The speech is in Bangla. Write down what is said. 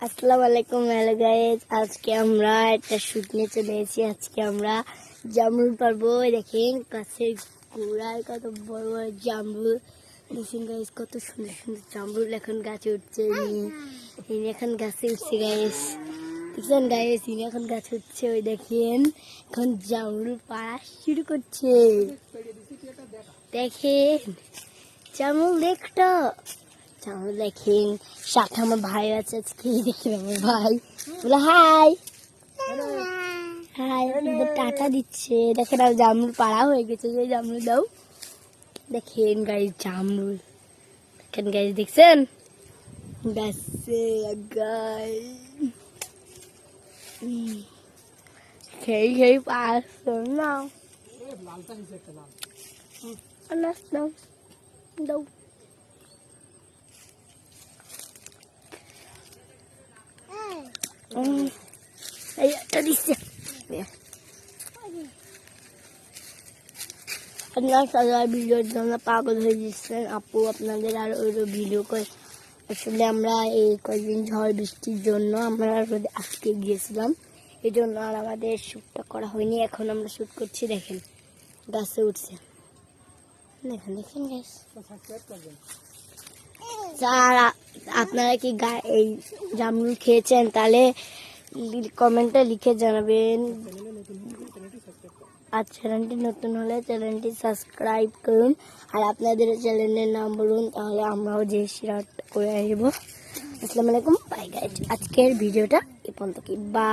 আসসালামু আলাইকুম হ্যালো গাইস, আজকে আমরা একটা শুট নিয়ে চলে এসেছি। আজকে আমরা জামরুল পারবো। দেখেন গাছের গোড়ায় কত বড় বড় জামরুল। দেখেন গাইস, কত সুন্দর সুন্দর জামরুল এখন গাছে উঠছে। ইনি এখন গাছে উঠছে গাইস, দেখছেন গাইস, ইনি এখন গাছে উঠছে। ওই দেখেন এখন জামরুল পাড়া শুরু করছে। দেখেন জামরুল দেখতো জামরুল, দেখেন সাথে আমার ভাই আছে। আজকে দেখেন আমার ভাই বলে হাই হাই, টাটা দিচ্ছে। দেখেন আর জামরুল পাড়া হয়ে গেছে। যে জামরুল দাও, দেখেন গাইস জামরুল, দেখেন গাইস, দেখছেন গাছে খেয়ে খেয়ে পাস না দাও দাও। আপনার সবাই ভিডিওর জন্য পাগল হয়ে যাচ্ছেন। আপু আপনাদের আর ওই ভিডিও করে, আসলে আমরা এই কয়েকদিন ঝড় বৃষ্টির জন্য আমরা আজকে গিয়েছিলাম, এই জন্য আর আমাদের শ্যুটটা করা হয়নি। এখন আমরা শ্যুট করছি। দেখেন গাছে উঠছে, দেখেন দেখেন গাছ। যারা আপনারা কি এই জামরুল খেয়েছেন তাহলে কমেন্টে লিখে জানাবেন। আর চ্যানেলটি নতুন হলে চ্যানেলটি সাবস্ক্রাইব করুন, আর আপনাদের চ্যানেলের নাম বলুন, তাহলে আমরাও যে শেয়ার করে আসবো। আসসালামু আলাইকুম, বাই গাইস। আজকের ভিডিওটা এ পর্যন্ত কি, বাই।